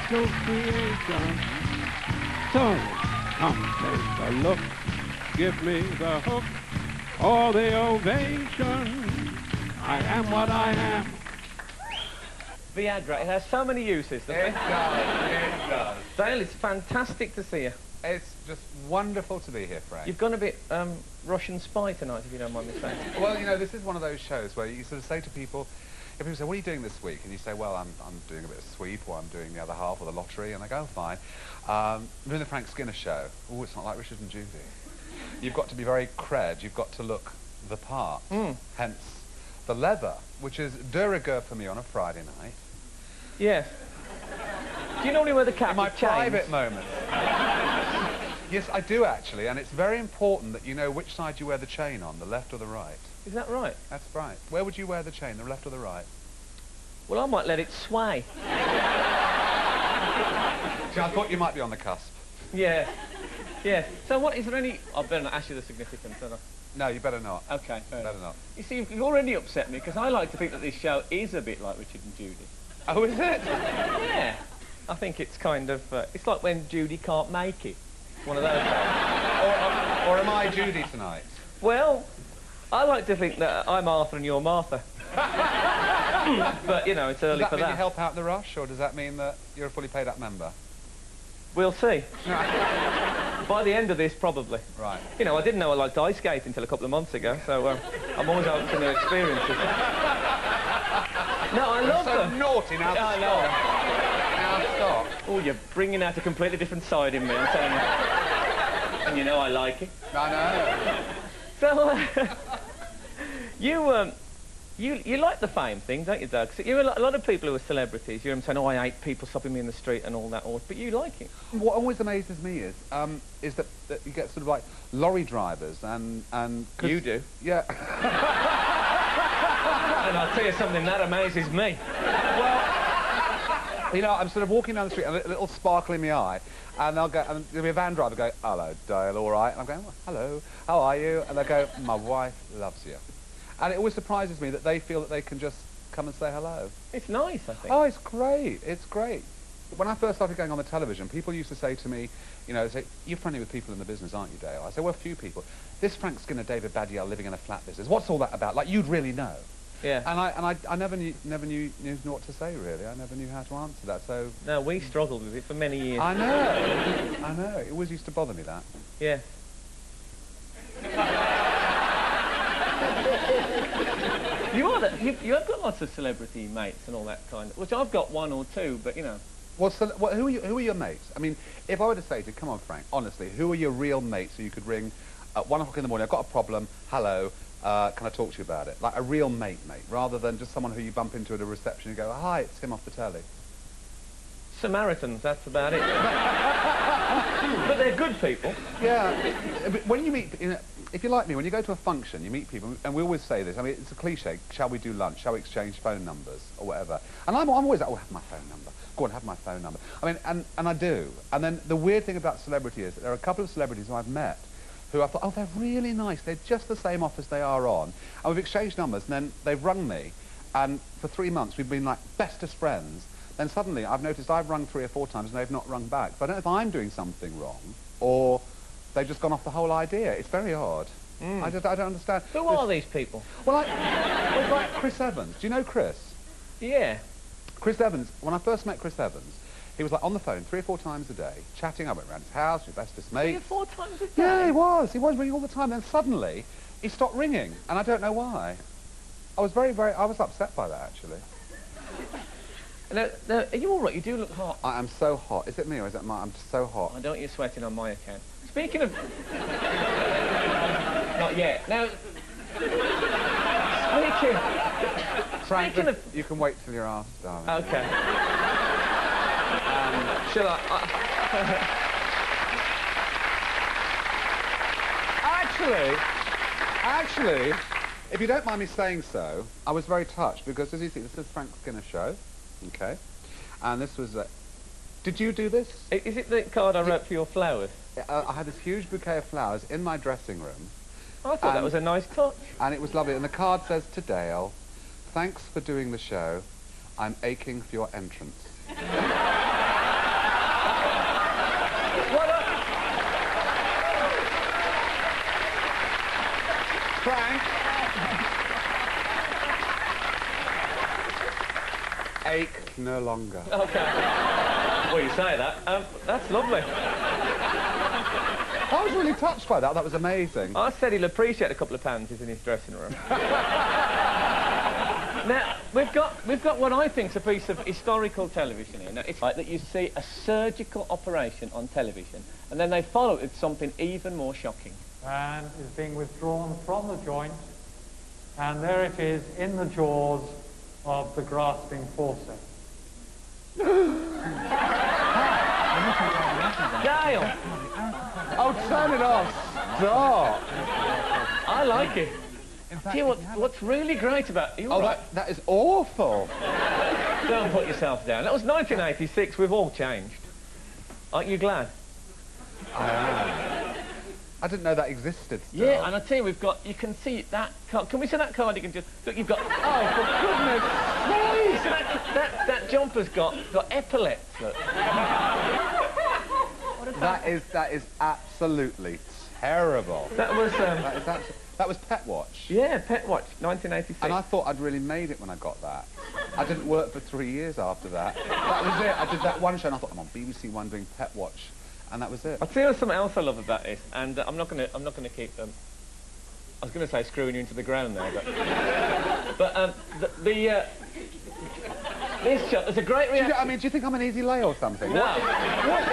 special creation. So, come take a look, give me the hook, or the ovation. I am what I am. Viagra, it has so many uses, doesn't it? It does, it does. Dale, it's fantastic to see you. It's just wonderful to be here, Frank. You've gone a bit Russian spy tonight, if you don't mind me saying. Well, you know, this is one of those shows where you sort of say to people, if people say, what are you doing this week? And you say, well, I'm doing a bit of sweep, or I'm doing the other half, or the lottery, and they go, oh, fine. I'm doing the Frank Skinner show. Oh, it's not like Richard and Judy. You've got to be very cred, you've got to look the part. Hence, the leather, which is de rigueur for me on a Friday night. Yes. Do you normally wear the cap in my with chains? private moments. Yes, I do actually, and it's very important that you know which side you wear the chain on, the left or the right. Is that right? That's right. Where would you wear the chain, the left or the right? Well, I might let it sway. See, I thought you might be on the cusp. Yeah. Yeah. So what, is there any... I better not ask you the significance, don't I? No, you better not. OK, fair Better not. You see, you've already upset me, because I like to think that this show is a bit like Richard and Judy. Oh, is it? Yeah. I think it's kind of... it's like when Judy can't make it. One of those days. Or am I Judy tonight? Well, I like to think that I'm Arthur and you're Martha. But, you know, it's early for that. Does that mean you help out the rush, or does that mean that you're a fully paid up member? We'll see. By the end of this, probably. Right. You know, I didn't know I liked ice skating until a couple of months ago, so I'm always open to new experiences. No, I love them. So naughty now. I know. Now stop. Oh, you're bringing out a completely different side in me, I'm telling you. And you know I like it. I know. So, you like the fame thing, don't you, Doug? So a lot of people who are celebrities, you're saying, oh, I hate people stopping me in the street and all that, but you like it. What always amazes me is that you get sort of like lorry drivers and You do? Yeah. And I'll tell you something, that amazes me. Well, you know, I'm sort of walking down the street and a little sparkle in my eye, and they'll go, and there'll be a van driver go, hello, Dale, all right? And I'm going, well, hello, how are you? And they'll go, my wife loves you. And it always surprises me that they feel that they can just come and say hello. It's nice, I think. Oh, it's great, it's great. When I first started going on the television, people used to say to me, you know, say, you're friendly with people in the business, aren't you, Dale? I say, well, a few people. This Frank Skinner, David Badial living in a flat business, what's all that about? Like, you'd really know. Yeah. And I never knew what to say, really. I never knew how to answer that, so... No, we struggled with it for many years. I know. I know. It always used to bother me, that. Yeah. You have got lots of celebrity mates and all that kind of... Which I've got one or two, but, you know... Well, so, who are your mates? I mean, if I were to say to you, come on, Frank, honestly, who are your real mates who you could ring at 1 o'clock in the morning, I've got a problem, hello, can I talk to you about it? Like a real mate, rather than just someone who you bump into at a reception and go, hi, it's him off the telly. Samaritans, that's about it. But they're good people. Yeah. But when you meet, you know, if you're like me, when you go to a function, you meet people, and we always say this, I mean, it's a cliche, shall we do lunch, shall we exchange phone numbers, or whatever. And I'm always like, oh, have my phone number. Go on, have my phone number. I mean, and I do. And then the weird thing about celebrity is that there are a couple of celebrities who I've met who I thought, oh, they're really nice. They're just the same off as they are on. And we've exchanged numbers, and then they've rung me, and for 3 months we've been like bestest friends. Then suddenly I've noticed I've rung 3 or 4 times and they've not rung back. So I don't know if I'm doing something wrong, or they've just gone off the whole idea. It's very odd. I don't understand. Who are these people? Well, like Chris Evans. Do you know Chris? Yeah. Chris Evans, when I first met Chris Evans, he was like on the phone 3 or 4 times a day, chatting. I went round his house, his bestest mates. 3 or 4 times a day? Yeah, he was ringing all the time. Then suddenly, he stopped ringing, and I don't know why. I was I was upset by that, actually. Now, are you all right? You do look hot. I am so hot. Is it me or is it my... I'm so hot. Oh, don't you sweating on my account. Speaking of... Not yet. Now... Frank, Speaking of... you can wait till you're asked, darling. OK. Shall I... Actually, if you don't mind me saying so, I was very touched because, as you see, this is Frank Skinner show, OK? And this was... Did you do this? Is it the card I wrote for your flowers? I had this huge bouquet of flowers in my dressing room. I thought that was a nice touch. And it was lovely. And the card says, to Dale, thanks for doing the show. I'm aching for your entrance. Frank. Ache no longer. Okay. Well, you say that. That's lovely. I was really touched by that. That was amazing. I said he'll appreciate a couple of pansies in his dressing room. Now, we've got what I think is a piece of historical television here. Now, it's like that you see a surgical operation on television, and then they follow it with something even more shocking. And is being withdrawn from the joint, and there it is in the jaws of the grasping forceps. Dale! Oh, turn it off. Stop. I like it. Tell you what's really great about it... Oh, that is awful. Don't put yourself down. That was 1986. We've all changed. Aren't you glad? I am. I didn't know that existed still. Yeah, and I tell you, we've got... You can see that card. Can we see that card? You can just... Look, you've got... Oh, for goodness sake! So that jumper's got epaulets, look. That is absolutely terrible. That was... That was Pet Watch. Yeah, Pet Watch, 1986. And I thought I'd really made it when I got that. I didn't work for 3 years after that. That was it. I did that one show and I thought, I'm on BBC One doing Pet Watch. And that was it. I'll tell you something else I love about this, and I'm not gonna keep them. I was gonna say screwing you into the ground there, but this shot, there's a great reaction. Do you think I'm an easy lay or something? No. What?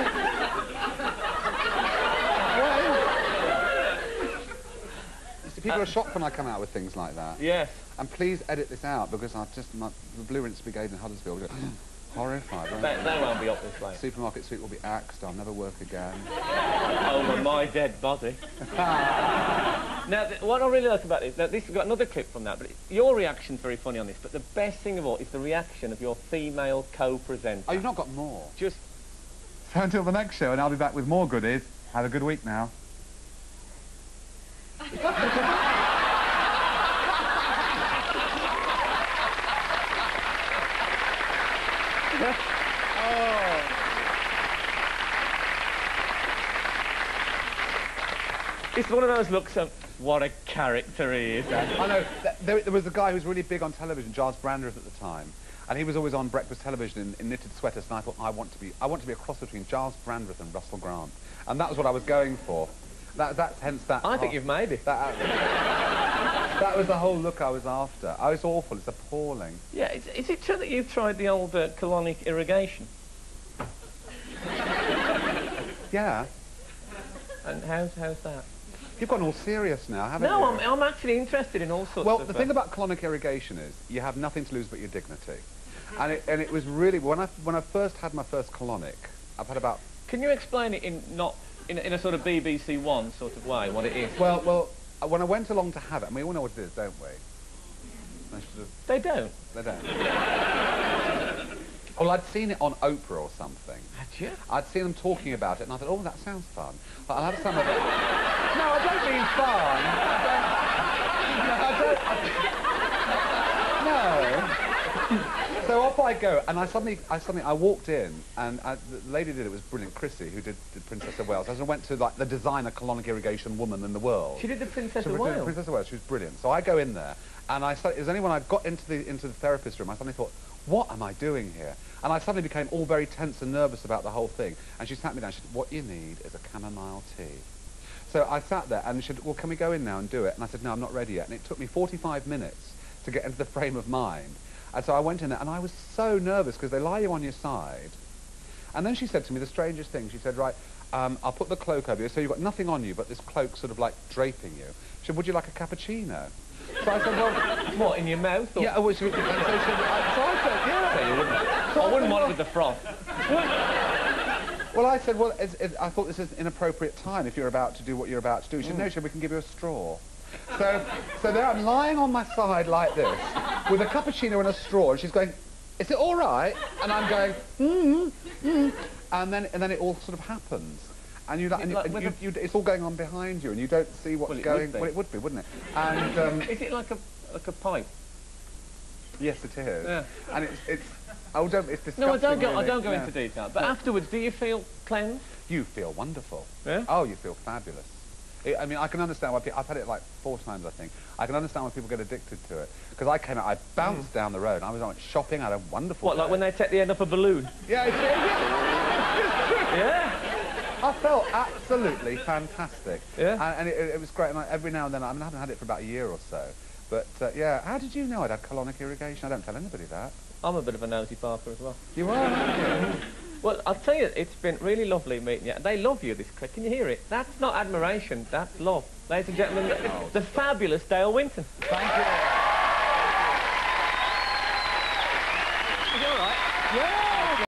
People are shocked when I come out with things like that. Yes. And please edit this out because the Blue Rinse Brigade in Huddersfield will go horrified. They won't be up this late. Supermarket Sweep will be axed. I'll never work again. Over my dead body. Now, what I really like about this, we've got another clip from that, but your reaction's very funny on this, but the best thing of all is the reaction of your female co-presenter. Oh, you've not got more? Just... So until the next show, and I'll be back with more goodies. Have a good week now. It's one of those looks of, what a character he is. I know. There was a guy who was really big on television, Giles Brandreth at the time, and he was always on breakfast television in knitted sweaters, and I thought, I want to be a cross between Giles Brandreth and Russell Grant. And that was what I was going for. Hence that... I think you've made it. That was the whole look I was after. I was awful. It's appalling. Yeah, is it true that you've tried the old colonic irrigation? Yeah. And how's that? You've gone all serious now, haven't you? No, I'm actually interested in all sorts of... Well, the thing about colonic irrigation is you have nothing to lose but your dignity. And it was really... When I first had my first colonic, I've had about... Can you explain it in a sort of BBC One sort of way, what it is? Well, when I went along to have it, and we all know what it is, don't we? They don't. They don't. Well, I'd seen it on Oprah or something. Had you? I'd seen them talking about it, and I thought, oh, that sounds fun. But I'll have some of it. No, I don't mean fun. No. So off I go, and I suddenly walked in, and the lady did it was brilliant, Chrissy, who did Princess of Wales. I went to like the designer colonic irrigation woman in the world. She did the Princess of Wales. Wales. Princess of Wales. She was brilliant. So I go in there, and it was only when I got into the therapist room I suddenly thought, what am I doing here? And I suddenly became all very tense and nervous about the whole thing. And she sat me down. She said, what you need is a chamomile tea. So I sat there, and she said, well, can we go in now and do it? And I said, no, I'm not ready yet. And it took me 45 minutes to get into the frame of mind. And so I went in there, and I was so nervous because they lie you on your side. And then she said to me the strangest thing. She said, right, I'll put the cloak over you, so you've got nothing on you but this cloak sort of like draping you. She said, would you like a cappuccino? So I said, well... What, in your mouth? Or? Yeah, well, so I said, yeah. So you wouldn't. I wouldn't want it with the froth. Well, I said, well, I thought this is an inappropriate time if you're about to do what you're about to do. She said, no, she said, we can give you a straw. So there I'm lying on my side like this, with a cappuccino and a straw, and she's going, is it all right? And I'm going, and then it all sort of happens. And it's all going on behind you, and you don't see what's going... Well, it would be, wouldn't it? And... is it like a pipe? Yes, it is. Yeah. And it's... Oh, it's disgusting. No, I don't really. go into detail. But afterwards, do you feel cleansed? You feel wonderful. Yeah? Oh, you feel fabulous. I mean, I can understand why people... I've had it like 4 times, I think. I can understand why people get addicted to it. Because I came out, I bounced down the road, and I was like, shopping, I had a wonderful What, day. like when they take the end off a balloon? Yeah, it's Yeah? I felt absolutely fantastic. Yeah? And it was great. And every now and then, I mean, I haven't had it for about a year or so. But, yeah, how did you know I'd had colonic irrigation? I don't tell anybody that. I'm a bit of a nosy Parker as well. You are, aren't you? Well, I'll tell you, it's been really lovely meeting you. They love you, this clique. Can you hear it? That's not admiration, that's love. Ladies and gentlemen, the fabulous Dale Winton. Thank you.